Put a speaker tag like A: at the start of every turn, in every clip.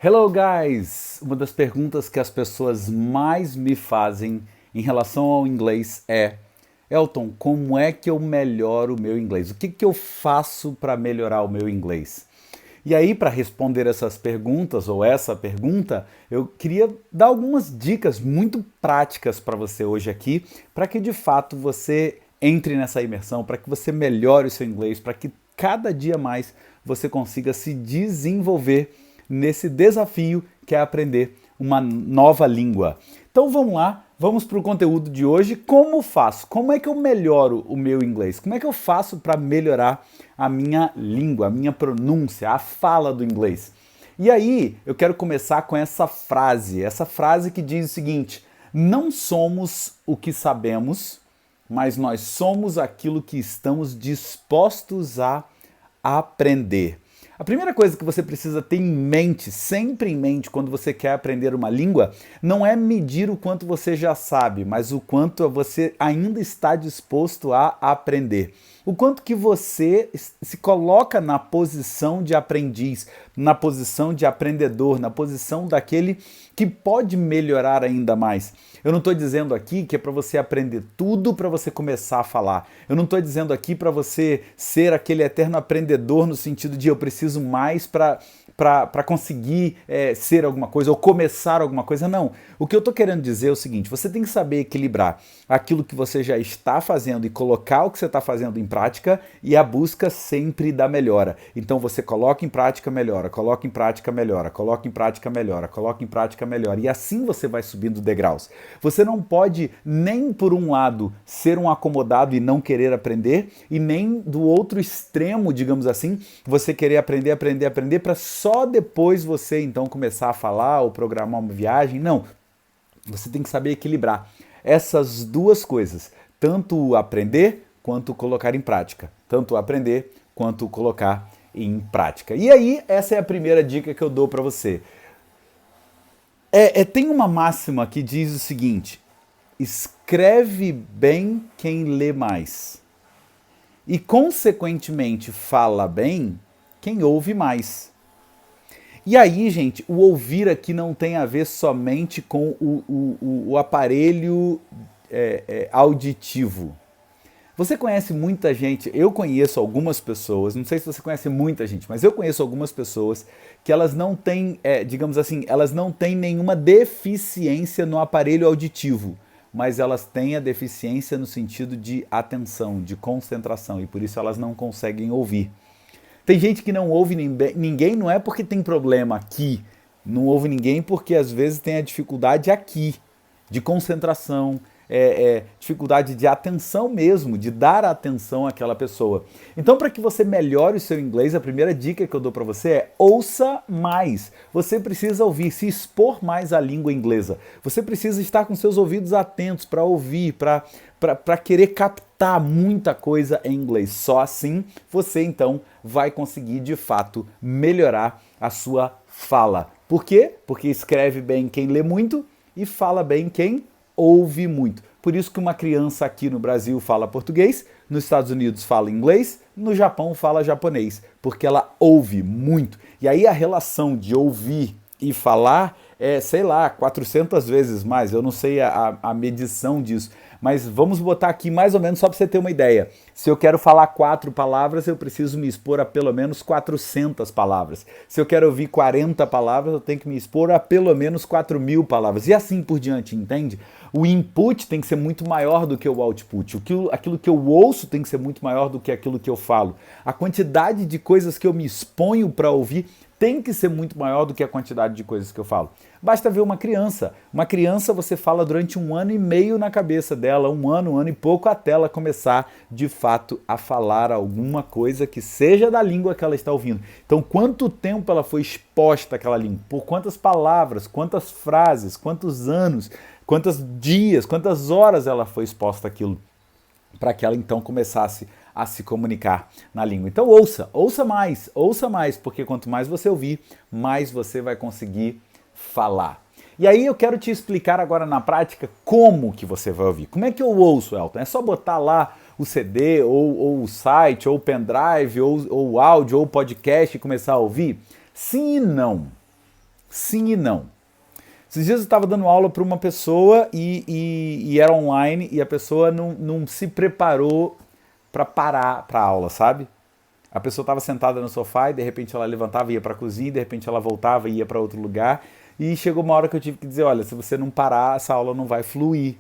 A: Hello guys! Uma das perguntas que as pessoas mais me fazem em relação ao inglês é: Elton, como é que eu melhoro o meu inglês? O que que eu faço para melhorar o meu inglês? E aí, para responder essas perguntas ou essa pergunta, eu queria dar algumas dicas muito práticas para você hoje aqui, para que de fato você entre nessa imersão, para que você melhore o seu inglês, para que cada dia mais você consiga se desenvolver nesse desafio que é aprender uma nova língua. Então vamos lá, vamos para o conteúdo de hoje. Como faço? Como é que eu melhoro o meu inglês? Como é que eu faço para melhorar a minha língua, a minha pronúncia, a fala do inglês? E aí eu quero começar com essa frase que diz o seguinte: não somos o que sabemos, mas nós somos aquilo que estamos dispostos a aprender. A primeira coisa que você precisa ter em mente, sempre em mente, quando você quer aprender uma língua, não é medir o quanto você já sabe, mas o quanto você ainda está disposto a aprender. O quanto que você se coloca na posição de aprendiz, na posição de aprendedor, na posição daquele que pode melhorar ainda mais. Eu não estou dizendo aqui que é para você aprender tudo para você começar a falar. Eu não estou dizendo aqui para você ser aquele eterno aprendedor no sentido de eu preciso mais para conseguir ser alguma coisa ou começar alguma coisa. Não. O que eu estou querendo dizer é o seguinte: você tem que saber equilibrar aquilo que você já está fazendo e colocar o que você está fazendo em prática e a busca sempre da melhora. Então você coloca em prática, melhora, coloca em prática, melhora, coloca em prática, melhora, coloca em prática, melhora. E assim você vai subindo degraus. Você não pode nem por um lado ser um acomodado e não querer aprender, e nem do outro extremo, digamos assim, você querer aprender para só depois você então começar a falar ou programar uma viagem. Não. Você tem que saber equilibrar essas duas coisas, tanto aprender quanto colocar em prática, tanto aprender quanto colocar em prática. E aí, essa é a primeira dica que eu dou para você. Tem uma máxima que diz o seguinte: escreve bem quem lê mais. E, consequentemente, fala bem quem ouve mais. E aí, gente, o ouvir aqui não tem a ver somente com o aparelho auditivo. Você conhece muita gente, eu conheço algumas pessoas, não sei se você conhece muita gente, mas eu conheço algumas pessoas que elas não têm, digamos assim, elas não têm nenhuma deficiência no aparelho auditivo, mas elas têm a deficiência no sentido de atenção, de concentração, e por isso elas não conseguem ouvir. Tem gente que não ouve ninguém, não é porque tem problema aqui, não ouve ninguém porque às vezes tem a dificuldade aqui, de concentração, dificuldade de atenção mesmo, de dar atenção àquela pessoa. Então, para que você melhore o seu inglês, a primeira dica que eu dou para você é: ouça mais. Você precisa ouvir, se expor mais à língua inglesa. Você precisa estar com seus ouvidos atentos para ouvir, para querer captar muita coisa em inglês. Só assim você então vai conseguir de fato melhorar a sua fala. Por quê? Porque escreve bem quem lê muito e fala bem quem ouve muito. Por isso que uma criança aqui no Brasil fala português, nos Estados Unidos fala inglês, no Japão fala japonês, porque ela ouve muito. E aí a relação de ouvir e falar é, sei lá, 400 vezes mais. Eu não sei a medição disso, mas vamos botar aqui mais ou menos só para você ter uma ideia. Se eu quero falar 4 palavras, eu preciso me expor a pelo menos 400 palavras. Se eu quero ouvir 40 palavras, eu tenho que me expor a pelo menos 4.000 palavras. E assim por diante, entende? O input tem que ser muito maior do que o output. Aquilo que eu ouço tem que ser muito maior do que aquilo que eu falo. A quantidade de coisas que eu me exponho para ouvir tem que ser muito maior do que a quantidade de coisas que eu falo. Basta ver uma criança. Uma criança você fala durante 1 ano e meio na cabeça dela, 1 ano e pouco, até ela começar de fato a falar alguma coisa que seja da língua que ela está ouvindo. Então, quanto tempo ela foi exposta àquela língua? Por quantas palavras, quantas frases, quantos anos, quantos dias, quantas horas ela foi exposta àquilo, para que ela então começasse a se comunicar na língua. Então ouça mais, porque quanto mais você ouvir, mais você vai conseguir falar. E aí eu quero te explicar agora na prática como que você vai ouvir. Como é que eu ouço, Elton? É só botar lá o CD, ou o site, ou o pendrive, ou o áudio, ou o podcast e começar a ouvir? Sim e não. Sim e não. Esses dias eu estava dando aula para uma pessoa e era online e a pessoa não se preparou para parar para a aula, sabe? A pessoa estava sentada no sofá e de repente ela levantava e ia para a cozinha, e de repente ela voltava e ia para outro lugar. E chegou uma hora que eu tive que dizer, olha, se você não parar, essa aula não vai fluir.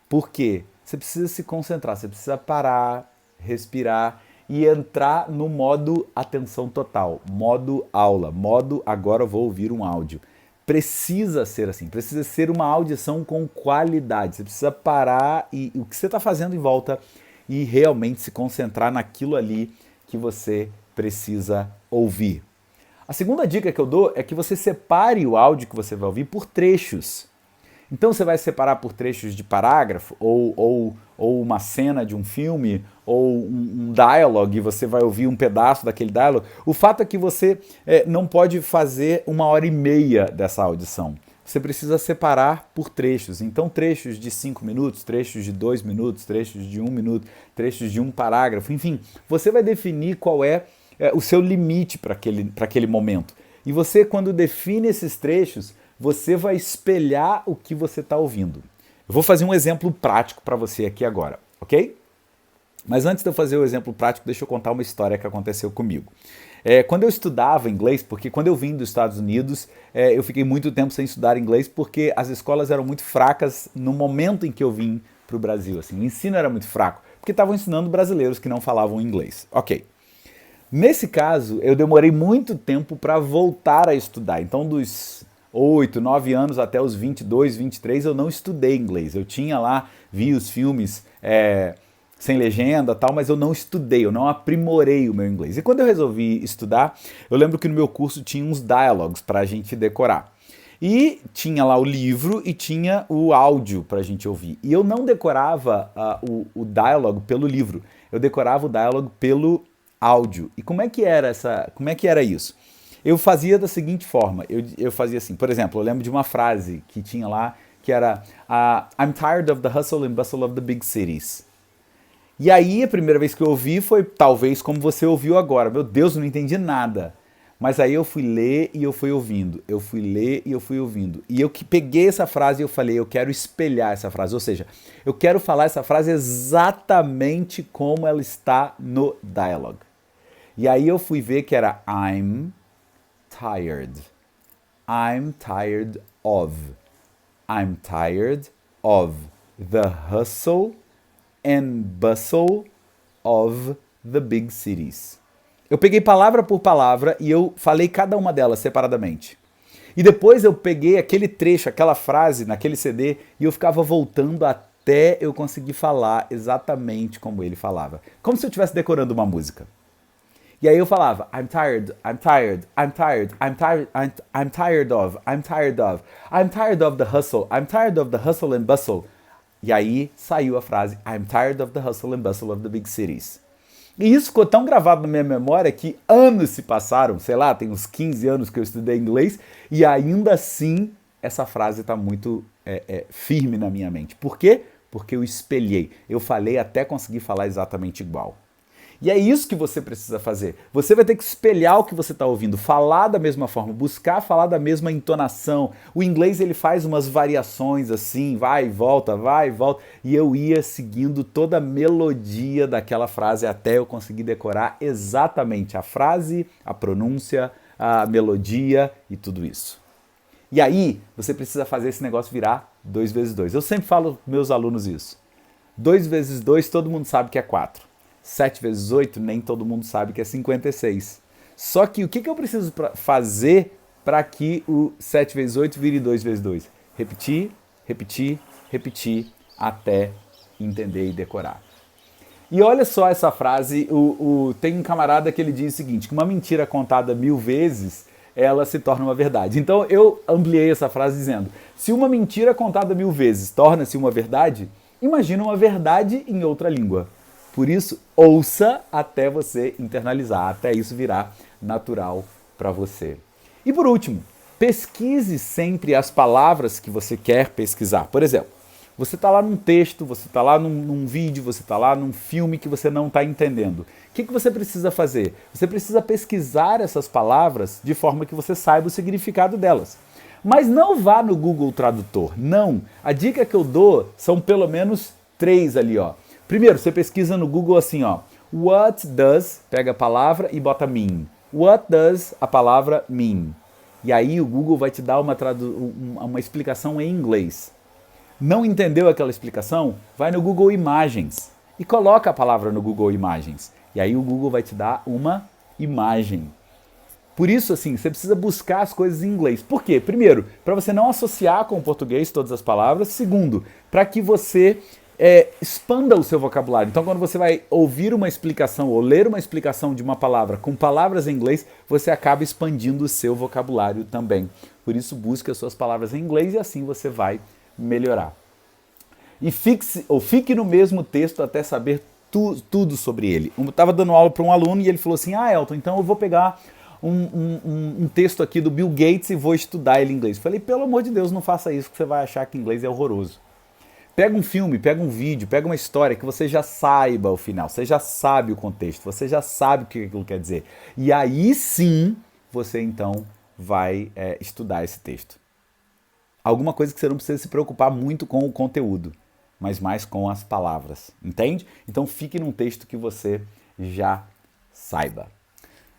A: Por quê? Você precisa se concentrar, você precisa parar, respirar e entrar no modo atenção total, modo aula, modo agora eu vou ouvir um áudio. Precisa ser assim, precisa ser uma audição com qualidade. Você precisa parar e o que você está fazendo em volta e realmente se concentrar naquilo ali que você precisa ouvir. A segunda dica que eu dou é que você separe o áudio que você vai ouvir por trechos. Então você vai separar por trechos de parágrafo, ou uma cena de um filme, ou um dialogue, e você vai ouvir um pedaço daquele dialogue. O fato é que você não pode fazer 1h30 dessa audição. Você precisa separar por trechos. Então trechos de 5 minutos, trechos de 2 minutos, trechos de 1 minuto, trechos de um parágrafo, enfim. Você vai definir qual é o seu limite para aquele momento. E você, quando define esses trechos, você vai espelhar o que você está ouvindo. Eu vou fazer um exemplo prático para você aqui agora, ok? Mas antes de eu fazer o exemplo prático, deixa eu contar uma história que aconteceu comigo. Quando eu estudava inglês, porque quando eu vim dos Estados Unidos, eu fiquei muito tempo sem estudar inglês porque as escolas eram muito fracas no momento em que eu vim para o Brasil. Assim, o ensino era muito fraco, porque estavam ensinando brasileiros que não falavam inglês. Ok. Nesse caso, eu demorei muito tempo para voltar a estudar. Então, dos 8, 9 anos até os 22, 23, eu não estudei inglês. Eu tinha lá, vi os filmes sem legenda e tal, mas eu não estudei, eu não aprimorei o meu inglês. E quando eu resolvi estudar, eu lembro que no meu curso tinha uns dialogues para a gente decorar. E tinha lá o livro e tinha o áudio para a gente ouvir. E eu não decorava o dialogue pelo livro, eu decorava o dialogue pelo áudio. E como é que era isso? Eu fazia da seguinte forma, eu fazia assim, por exemplo, eu lembro de uma frase que tinha lá, que era I'm tired of the hustle and bustle of the big cities. E aí a primeira vez que eu ouvi foi talvez como você ouviu agora, meu Deus, eu não entendi nada. Mas aí eu fui ler e eu fui ouvindo, eu fui ler e eu fui ouvindo. E eu que peguei essa frase e eu falei, eu quero espelhar essa frase, ou seja, eu quero falar essa frase exatamente como ela está no dialogue. E aí eu fui ver que era I'm tired. I'm tired of. I'm tired of the hustle and bustle of the big cities. Eu peguei palavra por palavra e eu falei cada uma delas separadamente. E depois eu peguei aquele trecho, aquela frase naquele CD e eu ficava voltando até eu conseguir falar exatamente como ele falava. Como se eu estivesse decorando uma música. E aí eu falava, I'm tired, I'm tired, I'm tired, I'm tired, I'm tired of, I'm tired of, I'm tired of the hustle and bustle. E aí saiu a frase, I'm tired of the hustle and bustle of the big cities. E isso ficou tão gravado na minha memória que anos se passaram, sei lá, tem uns 15 anos que eu estudei inglês, e ainda assim essa frase está muito firme na minha mente. Por quê? Porque eu espelhei, eu falei até conseguir falar exatamente igual. E é isso que você precisa fazer. Você vai ter que espelhar o que você está ouvindo, falar da mesma forma, buscar falar da mesma entonação. O inglês ele faz umas variações assim, vai e volta, e eu ia seguindo toda a melodia daquela frase até eu conseguir decorar exatamente a frase, a pronúncia, a melodia e tudo isso. E aí você precisa fazer esse negócio virar 2 vezes 2. Eu sempre falo para meus alunos isso. 2 vezes 2 todo mundo sabe que é 4. 7 vezes 8, nem todo mundo sabe que é 56. Só que o que eu preciso fazer para que o 7 vezes 8 vire 2 vezes 2? Repetir, repetir, repetir, até entender e decorar. E olha só essa frase, tem um camarada que ele diz o seguinte, que uma mentira contada 1000 vezes, ela se torna uma verdade. Então eu ampliei essa frase dizendo, se uma mentira contada 1000 vezes torna-se uma verdade, imagina uma verdade em outra língua. Por isso, ouça até você internalizar, até isso virar natural para você. E por último, pesquise sempre as palavras que você quer pesquisar. Por exemplo, Você está lá num texto, você está lá num vídeo, você está lá num filme que você não está entendendo. O que você precisa fazer? Você precisa pesquisar essas palavras de forma que você saiba o significado delas. Mas não vá no Google Tradutor, não. A dica que eu dou são pelo menos 3 ali, ó. Primeiro, você pesquisa no Google assim, ó. What does, pega a palavra e bota mean. What does a palavra mean? E aí o Google vai te dar uma explicação em inglês. Não entendeu aquela explicação? Vai no Google Imagens e coloca a palavra no Google Imagens. E aí o Google vai te dar uma imagem. Por isso, assim, você precisa buscar as coisas em inglês. Por quê? Primeiro, para você não associar com o português todas as palavras. Segundo, para que você expanda o seu vocabulário. Então, quando você vai ouvir uma explicação ou ler uma explicação de uma palavra com palavras em inglês, você acaba expandindo o seu vocabulário também. Por isso, busque as suas palavras em inglês e assim você vai melhorar. E fique no mesmo texto até saber tudo sobre ele. Eu estava dando aula para um aluno e ele falou assim, Elton, então eu vou pegar um texto aqui do Bill Gates e vou estudar ele em inglês. Eu falei, pelo amor de Deus, não faça isso, que você vai achar que inglês é horroroso. Pega um filme, pega um vídeo, pega uma história que você já saiba o final, você já sabe o contexto, você já sabe o que aquilo quer dizer. E aí sim, você então vai estudar esse texto. Alguma coisa que você não precisa se preocupar muito com o conteúdo, mas mais com as palavras, entende? Então fique num texto que você já saiba.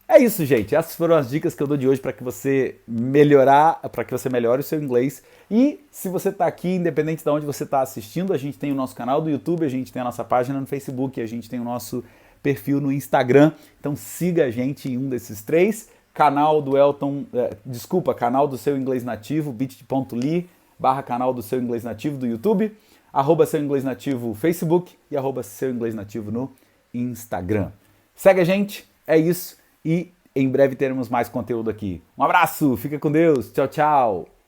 A: É isso, gente. Essas foram as dicas que eu dou de hoje para que você melhore o seu inglês. E se você está aqui, independente de onde você está assistindo, a gente tem o nosso canal do YouTube, a gente tem a nossa página no Facebook, a gente tem o nosso perfil no Instagram. Então siga a gente em um desses 3. Canal do canal do Seu Inglês Nativo, bit.ly/canal do Seu Inglês Nativo do YouTube, @Seu Inglês Nativo Facebook e @Seu Inglês Nativo no Instagram. Segue a gente, é isso. E em breve teremos mais conteúdo aqui. Um abraço, fica com Deus, tchau, tchau!